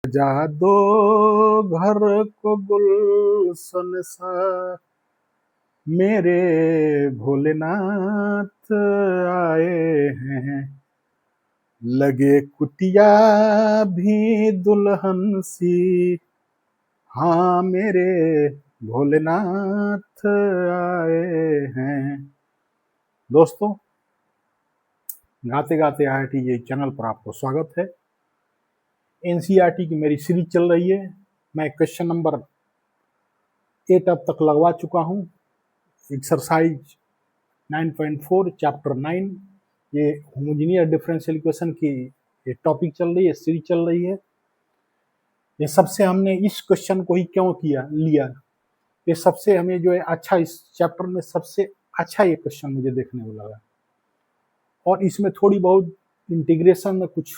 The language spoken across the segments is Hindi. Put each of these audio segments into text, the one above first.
सजा दो घर को गुलशन सा, मेरे भोलेनाथ आए हैं। लगे कुटिया भी दुल्हन सी, हाँ मेरे भोलेनाथ आए हैं। दोस्तों, गाते गाते IIT ये चैनल पर आपको स्वागत है। NCERT की मेरी सीरीज चल रही है। मैं क्वेश्चन नंबर 8 अब तक लगवा चुका हूँ। एक्सरसाइज 9.4 चैप्टर 9, ये होमोजेनियस डिफरेंशियल इक्वेशन की ये टॉपिक चल रही है, सीरीज चल रही है। ये सबसे हमने इस क्वेश्चन को ही क्यों लिया, ये सबसे हमें जो है अच्छा, इस चैप्टर में सबसे अच्छा ये क्वेश्चन मुझे देखने को लगा। और इसमें थोड़ी बहुत इंटीग्रेशन में कुछ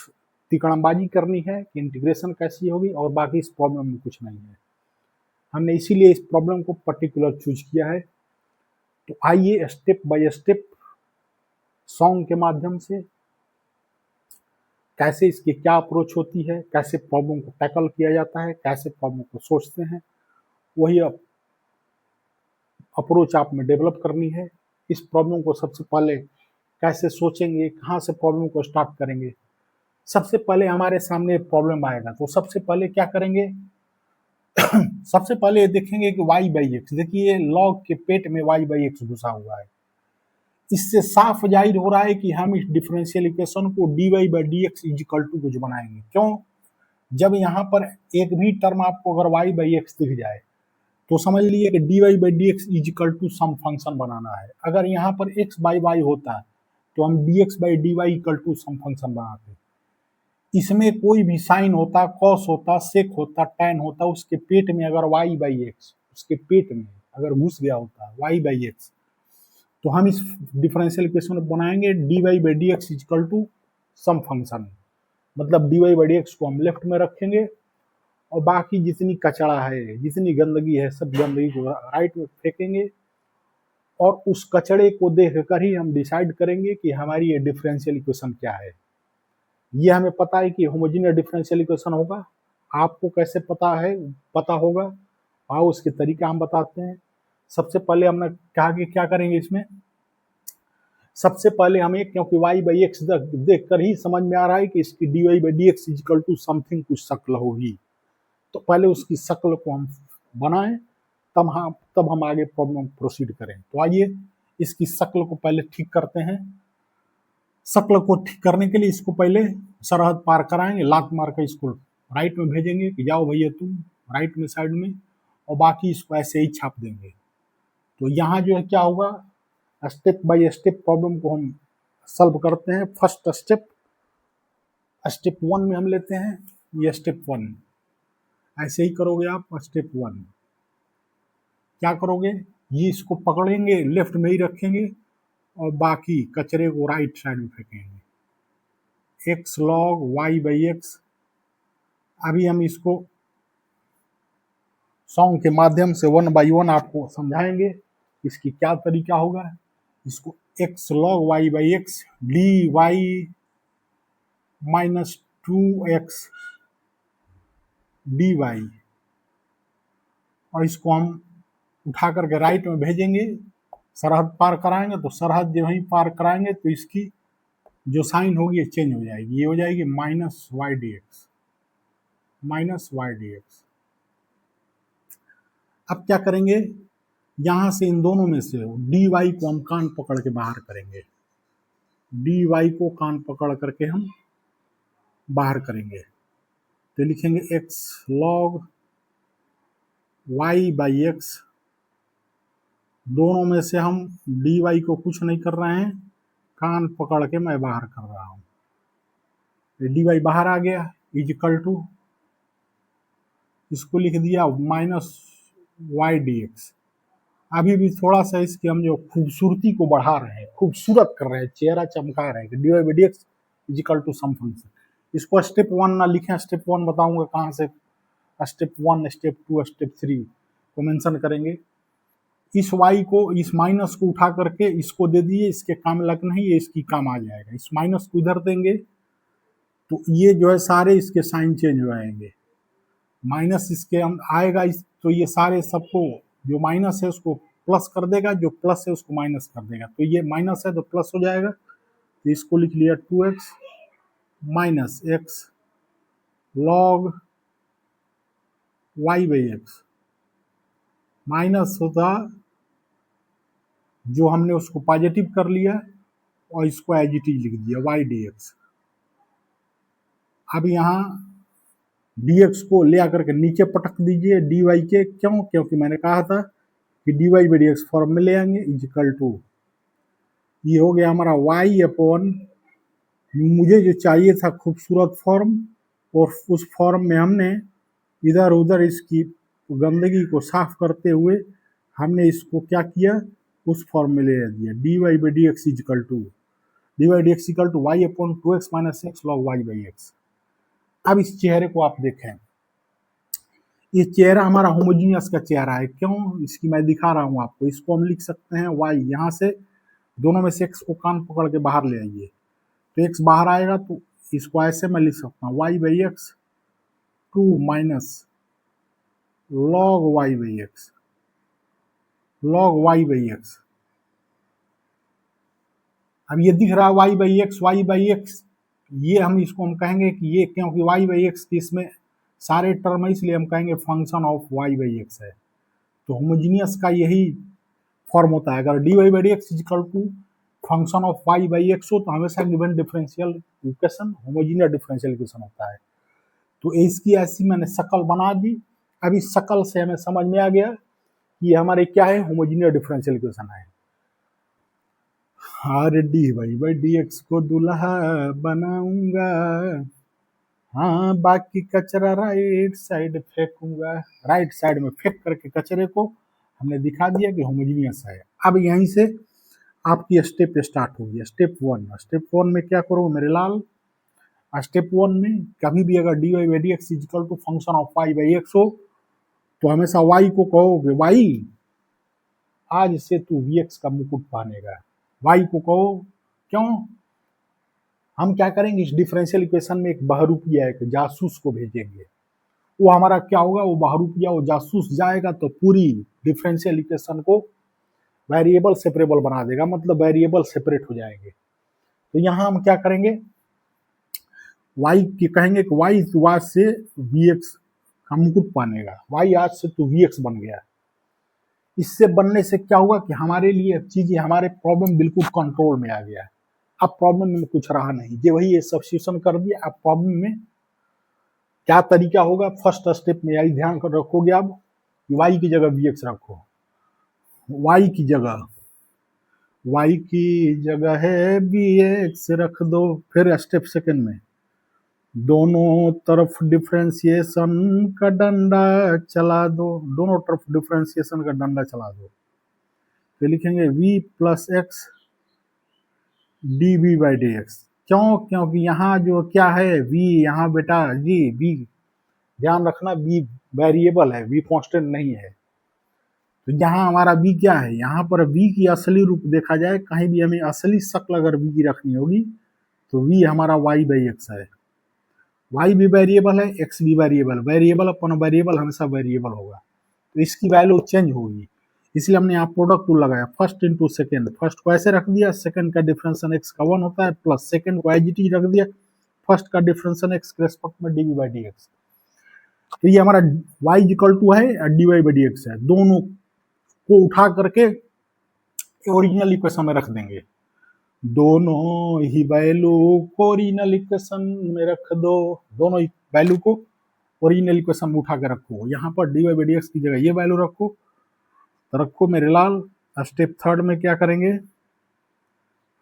तिकड़मबाजी करनी है कि इंटीग्रेशन कैसी होगी, और बाकी इस प्रॉब्लम में कुछ नहीं है। हमने इसीलिए इस प्रॉब्लम को पर्टिकुलर चूज किया है। तो आइए स्टेप बाय स्टेप सॉन्ग के माध्यम से कैसे इसकी क्या अप्रोच होती है, कैसे प्रॉब्लम को टैकल किया जाता है, कैसे प्रॉब्लम को सोचते हैं, वही अप्रोच आप में डेवलप करनी है। इस प्रॉब्लम को सबसे पहले कैसे सोचेंगे, कहाँ से प्रॉब्लम को स्टार्ट करेंगे। सबसे पहले हमारे सामने प्रॉब्लम आएगा तो सबसे पहले क्या करेंगे सबसे पहले देखेंगे कि y बाई एक्स, देखिए लॉग के पेट में y बाई एक्स घुसा हुआ है। इससे साफ जाहिर हो रहा है कि हम इस डिफरेंशियल इक्वेशन को dy by D x is equal to कुछ बनाएंगे। क्यों? जब यहाँ पर एक भी टर्म आपको अगर y बाई एक्स दिख जाए तो समझ लीजिए कि dy by D x is equal to some function बनाना है। अगर यहाँ पर x बाई वाई होता तो हम dx by d y equal to some function बनाते। इसमें कोई भी साइन होता, कॉस होता, सेक होता, टैन होता, उसके पेट में अगर y बाई एक्स उसके पेट में अगर घुस गया होता y बाई एक्स, तो हम इस डिफरेंशियल इक्वेशन को बनाएंगे dy by D x equal to some function. मतलब dy बाई डी एक्स को हम लेफ्ट में रखेंगे और बाकी जितनी कचड़ा है, जितनी गंदगी है, सब गंदगी को राइट में फेंकेंगे। और उस कचड़े को देख कर ही हम डिसाइड करेंगे कि हमारी ये डिफरेंशियल इक्वेशन क्या है। ये हमें पता है कि होमोजेनियस डिफरेंशियल इक्वेशन होगा। आपको कैसे पता होगा, आओ उसके तरीका हम बताते हैं। सबसे पहले हमने कहा कि क्या करेंगे इसमें, सबसे पहले हमें, क्योंकि y बाई एक्स देख कर ही समझ में आ रहा है कि इसकी dy by D x is equal to something कुछ शक्ल होगी, तो पहले उसकी शक्ल को हम बनाएं, तब हम आगे प्रॉब्लम प्रोसीड करें। तो आइए इसकी शक्ल को पहले ठीक करते हैं। शक्ल को ठीक करने के लिए इसको पहले सरहद पार कराएंगे, लात मार कर इसको राइट में भेजेंगे कि जाओ भैया तुम राइट में साइड में, और बाकी इसको ऐसे ही छाप देंगे। तो यहाँ जो है क्या होगा, स्टेप बाय स्टेप प्रॉब्लम को हम सॉल्व करते हैं। फर्स्ट स्टेप 1 में हम लेते हैं ये स्टेप 1। ऐसे ही करोगे आप। स्टेप 1 क्या करोगे, ये इसको पकड़ेंगे, लेफ्ट में ही रखेंगे और बाकी कचरे को राइट साइड में फेंकेंगे। x log y by x. अभी हम इसको सॉन्ग के माध्यम से 1 बाई 1 आपको समझाएंगे इसकी क्या तरीका होगा। इसको x log y by x d y minus 2x d y, और इसको हम उठा करके राइट में भेजेंगे, सरहद पार कराएंगे। तो सरहद जब ही पार कराएंगे तो इसकी जो साइन होगी ये चेंज हो जाएगी, ये हो जाएगी minus y d x, minus y d x. अब क्या करेंगे, यहां से इन दोनों में से डी वाई को हम कान पकड़ के बाहर करेंगे, डी वाई को कान पकड़ करके हम बाहर करेंगे। तो लिखेंगे x log y by x. दोनों में से हम डी वाई को कुछ नहीं कर रहे हैं, कान पकड़ के मैं बाहर कर रहा हूं। डी वाई बाहर आ गया, इजिकल टू इसको लिख दिया माइनस वाई डी एक्स। अभी भी थोड़ा सा इसकी हम जो खूबसूरती को बढ़ा रहे हैं, खूबसूरत कर रहे हैं, चेहरा चमका रहे हैं कि d Y by D x is equal to some function. इसको स्टेप 1 ना लिखें, स्टेप 1 बताऊंगा कहाँ से। स्टेप 1, स्टेप 2, स्टेप 3 को मेंशन करेंगे। इस y को, इस माइनस को उठा करके इसको दे दिए, इसके काम लग नहीं, ये इसकी काम आ जाएगा। इस माइनस को इधर देंगे तो ये जो है सारे इसके साइन चेंज हो जाएंगे। माइनस इसके आएगा तो ये सारे सबको जो माइनस है उसको प्लस कर देगा, जो प्लस है उसको माइनस कर देगा, तो ये माइनस है तो प्लस हो जाएगा, तो इसको लिख लिया 2x minus x log y by x, minus होता जो हमने उसको पॉजिटिव कर लिया और इसको एज इट इज लिख दिया वाई डी एक्स। अब यहाँ dx को ले आकर के नीचे पटक दीजिए dy के, क्यों? क्योंकि मैंने कहा था कि dy by D x form में ले आएंगे इजिकल टू, ये हो गया हमारा y अपॉन, मुझे जो चाहिए था खूबसूरत फॉर्म, और उस फॉर्म में हमने इधर उधर इसकी गंदगी को साफ करते हुए हमने इसको क्या किया, उस फॉर्म में ले दिया dy by D x is equal to, dy by D x is equal to y upon 2x minus x log y by x. अब इस चेहरे को आप देखें, ये चेहरा हमारा होमोजीनियस का चेहरा है, क्यों? इसकी मैं दिखा रहा हूं आपको, इसको हम लिख सकते हैं y, यहाँ से दोनों में से x को कान पकड़ के बाहर ले आइए, तो x बाहर आएगा तो इसको ऐसे मैं लिख सकता हूँ y by x 2 minus log y by x, log y by x. अब ये दिख रहा है y बाई एक्स, ये हम इसको हम कहेंगे कि ये, क्योंकि y बाई एक्स की इसमें सारे टर्म है इसलिए हम कहेंगे function of y by x है। तो होमोजीनियस का यही फॉर्म होता है, अगर dy by D x is equal to function of y by x हो तो हमेशा given differential equation homogeneous differential equation होता है। तो इसकी ऐसी मैंने शक्ल बना दी, अब इस शक्ल से हमें समझ में आ गया कि हमारे क्या है, होमोजीनियस डिफरेंशियल इक्वेशन है। हर D Y by D x को दूल्हा बनाऊंगा, हाँ बाकी कचरा राइट साइड फेंकूंगा, राइट साइड में फेंक करके कचरे को हमने दिखा दिया कि होमोजीनियस है। अब यहीं से आपकी स्टेप स्टार्ट हो गया, स्टेप वन। स्टेप वन में क्या करो मेरे लाल, स्टेप वन में कभी भी अगर d Y by D x is equal to function of y by x हो तो हमेशा वाई को कहोगे वाई आज से तू वी एक्स का मुकुट पहनेगा, वाई को कहो, क्यों? हम क्या करेंगे, इस डिफरेंशियल इक्वेशन में एक बहरूपिया एक जासूस को भेजेंगे, वो हमारा क्या होगा, वो बहरूपिया वो जासूस जाएगा तो पूरी डिफरेंशियल इक्वेशन को वेरिएबल सेपरेबल बना देगा, मतलब वेरिएबल सेपरेट हो जाएंगे। तो यहाँ हम क्या करेंगे, वाई की कहेंगे कि वाई आज से वी एक्स का मुकुट पानेगा, वाई आज से तो वी एक्स बन गया। इससे बनने से क्या हुआ कि हमारे लिए चीजें, हमारे प्रॉब्लम बिल्कुल कंट्रोल में आ गया। अब प्रॉब्लम में कुछ रहा नहीं, ये वही ये सब्स्टिट्यूशन कर दिया। अब प्रॉब्लम में क्या तरीका होगा, फर्स्ट स्टेप में यही ध्यान कर रखोगे आप, वाई की जगह वी एक्स रखो, वाई की जगह है बी एक्स रख दो। फिर स्टेप सेकंड में दोनों तरफ डिफरेंशिएशन का डंडा चला दो, दोनों तरफ डिफरेंशिएशन का डंडा चला दो, तो लिखेंगे v plus x d v by D x. क्यों? क्योंकि यहाँ जो क्या है v, यहाँ बेटा जी v, ध्यान रखना v वेरिएबल है, v कांस्टेंट नहीं है। तो यहाँ हमारा v क्या है, यहाँ पर v की असली रूप देखा जाए, कहीं भी हमें असली शक्ल अगर v की रखनी होगी तो v हमारा y बाई एक्स है, y भी वेरिएबल है, x भी वेरिएबल, वेरिएबल अपन वेरिएबल हमेशा वेरिएबल होगा, तो इसकी वैल्यू चेंज होगी, इसलिए हमने यहाँ प्रोडक्ट टूल लगाया, फर्स्ट इंटू सेकेंड, फर्स्ट को ऐसे रख दिया, सेकंड का डिफरेंशियल x का 1 होता है, प्लस सेकंड को एज इट इज रख दिया, फर्स्ट का डिफरेंशियल x के रेस्पेक्ट में डी बाई डी एक्स। तो ये हमारा y इक्वल टू है और डी बाई डी एक्स है, दोनों को उठा करके ओरिजिनल इक्वेशन में रख देंगे, दोनों ही वैल्यू को ओरिजिनल इक्वेशन में रख दो, दोनों वैल्यू को ओरिजिनल इक्वेशन में उठा के रखो, यहाँ पर डी बाई डी एक्स की जगह ये वैल्यू रखो, तो रखो मेरे लाल। स्टेप थर्ड में क्या करेंगे,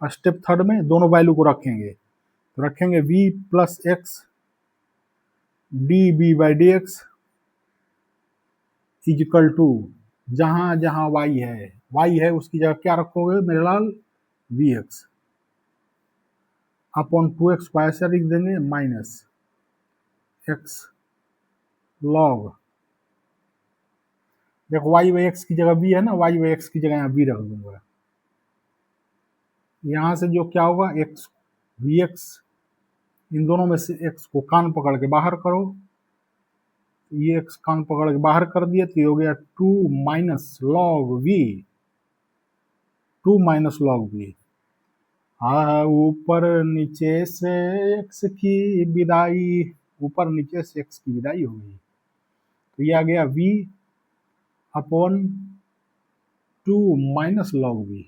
स्टेप थर्ड में दोनों वैल्यू को रखेंगे, तो रखेंगे v plus x d v by D x is equal to, जहां जहां y है उसकी जगह क्या रखोगे मेरे लाल, वी एक्स अपॉन 2x को ऐसे लिख देंगे माइनस एक्स लॉग, देखो y बाई एक्स की जगह v है ना, y बाई एक्स की जगह यहाँ v रख दूंगा, यहाँ से जो क्या होगा x वी एक्स, इन दोनों में से x को कान पकड़ के बाहर करो, ये एक्स कान पकड़ के बाहर कर दिया तो ये हो गया 2 minus log v, 2 minus log v. हाँ, ऊपर नीचे से एक्स की विदाई, ऊपर नीचे से एक्स की विदाई हो गई, तो ये आ गया v upon 2 minus log v.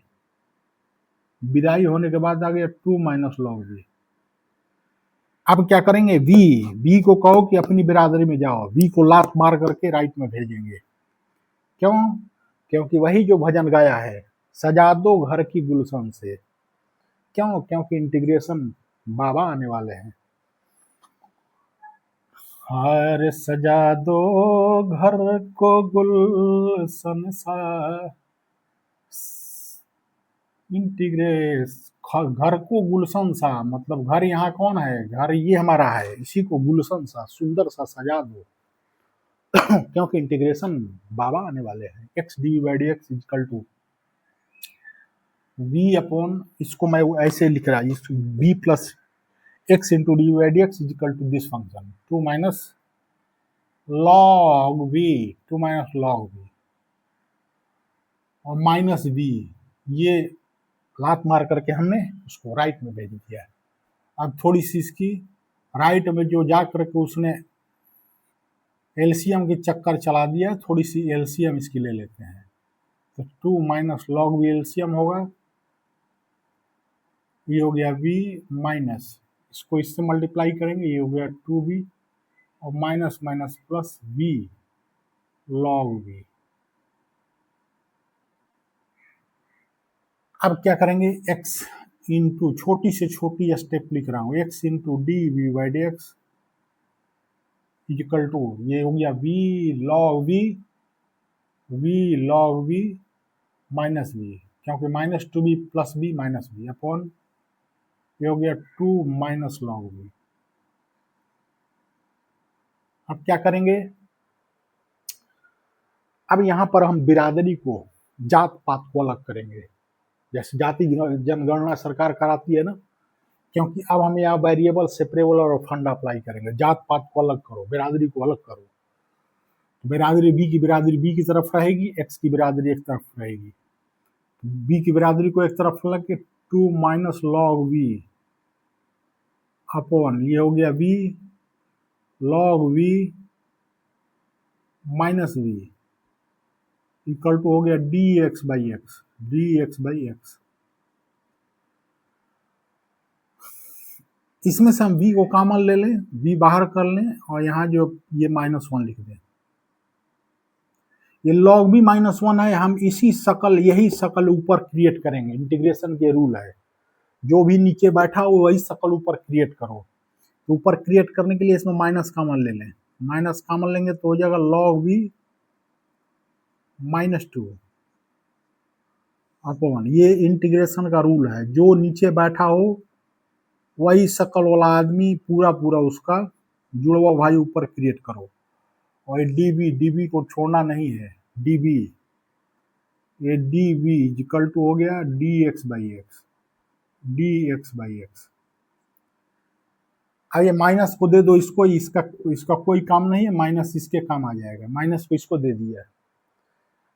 विदाई होने के बाद आ गया 2 माइनस लॉग वी। अब क्या करेंगे, v को कहो कि अपनी बिरादरी में जाओ, v को लात मार करके राइट में भेजेंगे। क्यों? क्योंकि वही जो भजन गाया है, सजा दो घर की गुलशन से। क्यों? क्योंकि इंटीग्रेशन बाबा आने वाले हैं। हर सजा दो घर को गुलशन सा, इंटीग्रेस घर को गुलशन सा, मतलब घर यहाँ कौन है, घर ये हमारा है, इसी को गुलशन सा सुंदर सा सजा दो। क्योंकि इंटीग्रेशन बाबा आने वाले हैं। X d y d x equal to v upon, इसको मैं ऐसे लिख रहा हूँ, v plus x into d y d x equal to this function 2 minus log v, 2 minus log v और माइनस वी, ये लात मार करके हमने उसको राइट में भेज दिया। अब थोड़ी सी इसकी राइट में जो जा करके उसने एलसीएम के चक्कर चला दिया, थोड़ी सी एलसीएम इसकी ले लेते हैं, तो 2 माइनस लॉग वी एलसीएम होगा, ये हो गया v माइनस, इसको इससे मल्टीप्लाई करेंगे, ये हो गया 2v और माइनस माइनस प्लस v लॉग v। अब क्या करेंगे, x इंटू, छोटी से छोटी स्टेप लिख रहा हूँ, x into d v y d x equal to, ये हो गया v लॉग v माइनस v, क्योंकि minus 2b plus b minus b upon, ये हो गया 2 माइनस लॉग v। अब क्या करेंगे, अब यहाँ पर हम बिरादरी को, जात पात को अलग करेंगे, जैसे जाति जनगणना सरकार कराती है ना, क्योंकि अब हम यहाँ वेरिएबल, सेपरेबल और फंड अप्लाई करेंगे। जात पात को अलग करो, बिरादरी को अलग करो, तो बिरादरी बी की बिरादरी बी की तरफ रहेगी, एक्स की बिरादरी एक तरफ रहेगी। बी की बिरादरी को एक तरफ लग के 2 माइनस लॉग वी अपॉन, ये हो गया v log v minus v equal to हो गया d x by x, d x by x. इसमें से हम v को कॉमन ले लें, v बाहर कर लें और यहाँ जो ये -1 लिख दें, ये log b -1 है, हम इसी शकल, यही शकल ऊपर क्रिएट करेंगे, इंटीग्रेशन के रूल है, जो भी नीचे बैठा हो वही शकल ऊपर क्रिएट करो। तो ऊपर क्रिएट करने के लिए इसमें माइनस कॉमन ले लें, माइनस कॉमन लेंगे तो हो जाएगा log b -2 अपॉन, ये इंटीग्रेशन का रूल है, जो नीचे बैठा हो वही शकल वाला आदमी पूरा पूरा उसका जुड़वा भाई ऊपर क्रिएट करो। और डीबी को छोड़ना नहीं है, डीबी, ये डीबी इक्वल टू हो गया d x by x, d x by x. अब ये माइनस को दे दो इसको, इसका कोई काम नहीं है, माइनस इसके काम आ जाएगा, माइनस को इसको दे दिया।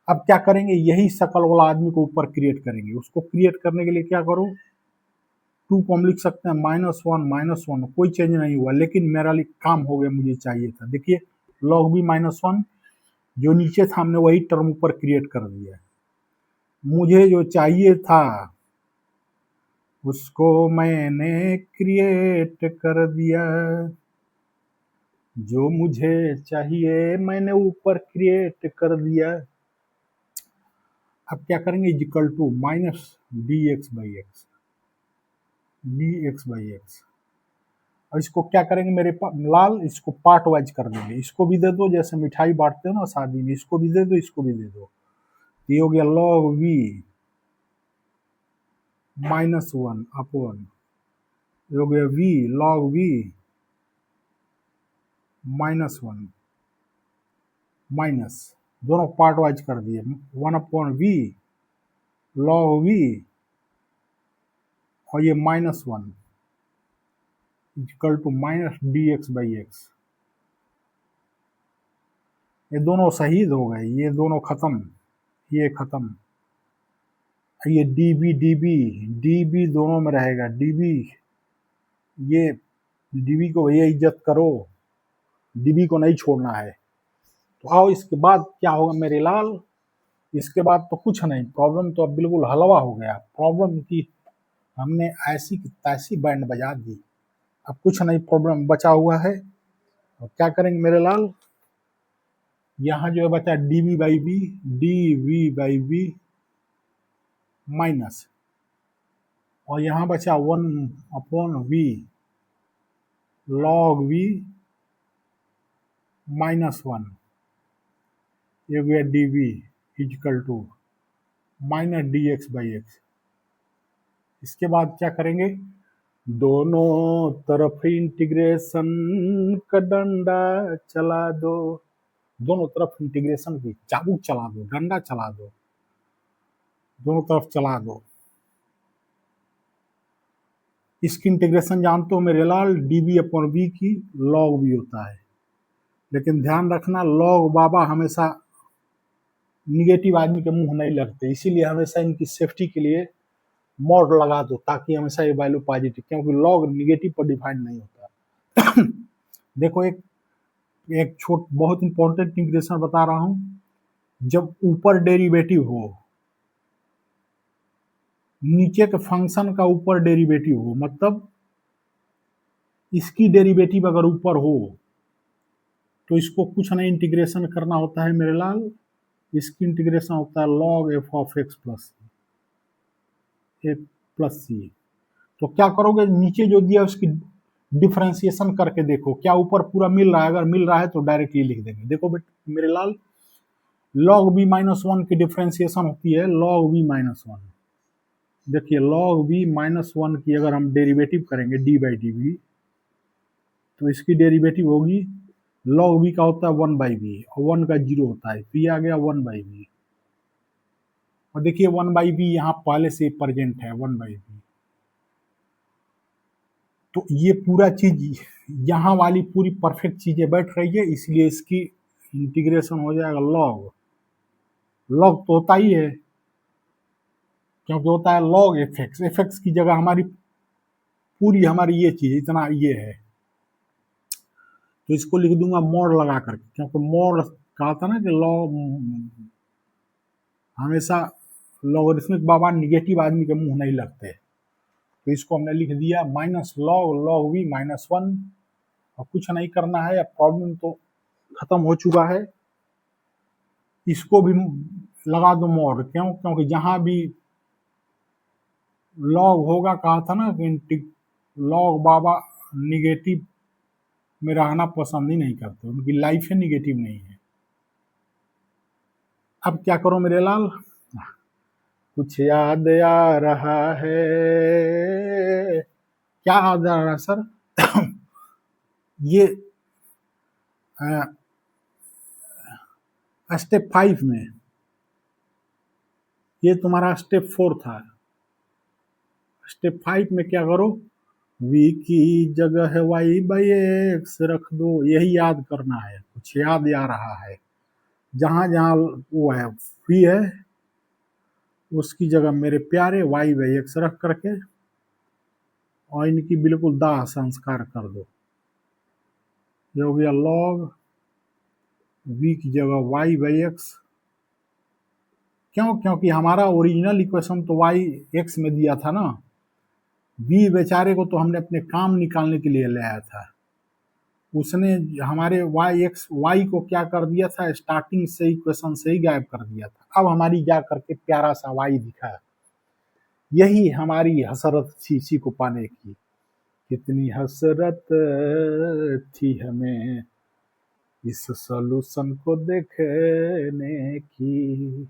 अब क्या करेंगे, यही शकल वाला आदमी को ऊपर क्रिएट करेंगे, उसको क्रिएट करने के लिए क्या करो, 2 को हम लिख सकते हैं -1, कोई चेंज नहीं हुआ, लेकिन मेरा काम हो गया, मुझे चाहिए था, देखिए log b -1 जो नीचे था हमने वही टर्म ऊपर क्रिएट कर दिया, मुझे जो चाहिए था उसको मैंने क्रिएट कर दिया, जो मुझे चाहिए मैंने ऊपर क्रिएट कर दिया। अब क्या करेंगे, equal to minus d x by x, d x by x. और इसको क्या करेंगे मेरे लाल, इसको पार्ट वाइज कर देंगे, इसको भी दे दो, जैसे मिठाई बांटते हो ना शादी में, इसको भी दे दो, इसको भी दे दो, ये हो गया log v -1 अपॉन, ये हो गया v log v -1 माइनस, दोनों पार्ट वाइज कर दिए, 1 अपॉन v log v और ये -1 equal to minus d x by x. ये दोनों शहीद हो गए, ये दोनों खत्म, ये खत्म। ये डीबी डीबी डीबी दोनों में रहेगा, डीबी, ये डीबी को भैया इज्जत करो, डीबी को नहीं छोड़ना है। तो आओ इसके बाद क्या होगा मेरे लाल, इसके बाद तो कुछ नहीं, प्रॉब्लम तो अब बिल्कुल हलवा हो गया। प्रॉब्लम की हमने ऐसी की तैसी बैंड बजा दी, अब कुछ नहीं प्रॉब्लम बचा हुआ है। और क्या करेंगे मेरे लाल, यहाँ जो है बचा d v by v, d v by v minus, और यहाँ बचा 1/v log v -1, ये गया d v equal to minus d x by x. इसके बाद क्या करेंगे, दोनों तरफ इंटीग्रेशन का डंडा चला दो, दोनों तरफ इंटीग्रेशन की चाबुक चला दो, डंडा चला दो, दोनों तरफ चला दो। इसकी इंटीग्रेशन जानते हो मेरे लाल, डीबी अपॉन बी की लॉग बी होता है, लेकिन ध्यान रखना लॉग बाबा हमेशा निगेटिव आदमी के मुंह नहीं लगते, इसीलिए हमेशा इनकी सेफ्टी के लिए मॉड लगा दो ताकि हमेशा ये वैल्यू पॉजिटिव, क्योंकि लॉग निगेटिव पर डिफाइंड नहीं होता। देखो एक एक छोट बहुत इंपॉर्टेंट इंटीग्रेशन बता रहा हूं, जब ऊपर डेरिवेटिव हो, नीचे के फंक्शन का ऊपर डेरिवेटिव हो, मतलब इसकी डेरिवेटिव अगर ऊपर हो तो इसको कुछ नहीं इंटीग्रेशन करना होता है मेरे लाल, इसकी इंटीग्रेशन होता है log f of x plus C. तो क्या करोगे, नीचे जो दिया उसकी डिफरेंशिएशन करके देखो क्या ऊपर पूरा मिल रहा है, अगर मिल रहा है तो डायरेक्टली लिख देंगे। देखो बेटे मेरे लाल, log b -1 की डिफरेंशिएशन होती है log b -1। देखिए log b -1 की अगर हम डेरिवेटिव करेंगे डी बाई डी वी, तो इसकी डेरिवेटिव होगी log b का होता है 1/v, और 1 का 0 होता है, तो ये आ गया 1/v। और देखिए 1/v यहाँ पहले से प्रेजेंट है 1/v, तो ये पूरा चीज यहाँ वाली पूरी परफेक्ट चीजें बैठ रही है, इसलिए इसकी इंटीग्रेशन हो जाएगा log, log तो होता ही है क्योंकि होता है log fx, fx की जगह हमारी पूरी हमारी ये चीज इतना ये है, तो इसको लिख दूंगा मोड लगा करके, क्योंकि मोड कहा था ना कि log हमेशा लॉगरिथमिक बाबा निगेटिव आदमी के मुंह नहीं लगते, तो इसको हमने लिख दिया -log v -1, और कुछ नहीं करना है, अब प्रॉब्लम तो खत्म हो चुका है। इसको भी लगा दो मोड, क्यों, क्योंकि जहां भी लॉग होगा, कहा था ना कि लॉग बाबा निगेटिव में रहना पसंद ही नहीं करते, उनकी लाइफ है निगेटिव नहीं है। अब क्या करो मेरे लाल, कुछ याद आ रहा है, क्या याद आ रहा है सर? ये स्टेप 5 में, ये तुम्हारा स्टेप 4 था, स्टेप 5 में क्या करो, v की जगह है y/x रख दो, यही याद करना है, कुछ याद आ रहा है, जहां जहां वो है v है उसकी जगह मेरे प्यारे y/x रख करके और इनकी बिल्कुल दाह संस्कार कर दो। ये हो गया log v की जगह y/x, क्यों, क्योंकि हमारा ओरिजिनल इक्वेशन तो y/x में दिया था ना, v बेचारे को तो हमने अपने काम निकालने के लिए ले आया था, उसने हमारे y को क्या कर दिया था, स्टार्टिंग से इक्वेशन से ही गायब कर दिया था। अब हमारी जा करके प्यारा सा y दिखा, यही हमारी हसरत थी इसी को पाने की, कितनी हसरत थी हमें इस सॉल्यूशन को देखने की।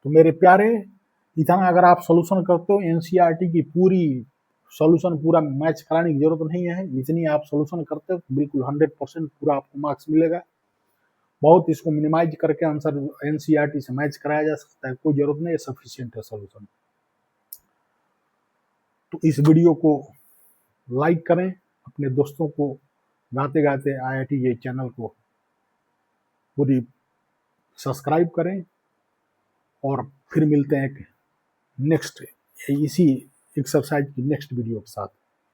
तो मेरे प्यारे, इतना अगर आप सॉल्यूशन करते हो, एनसीईआरटी की पूरी सॉल्यूशन पूरा मैच कराने की जरूरत नहीं है, इतनी आप सॉल्यूशन करते हो बिल्कुल 100% पूरा आपको मार्क्स मिलेगा। बहुत इसको मिनिमाइज करके आंसर एनसीईआरटी से मैच कराया जा सकता है, कोई जरूरत नहीं है, सफिशिएंट है सॉल्यूशन। तो इस वीडियो को लाइक करें, अपने दोस्तों को गाते गाते IIT चैनल को पूरी सब्सक्राइब करें और फिर मिलते हैं एक नेक्स्ट इसी एक्सरसाइज की नेक्स्ट वीडियो के साथ।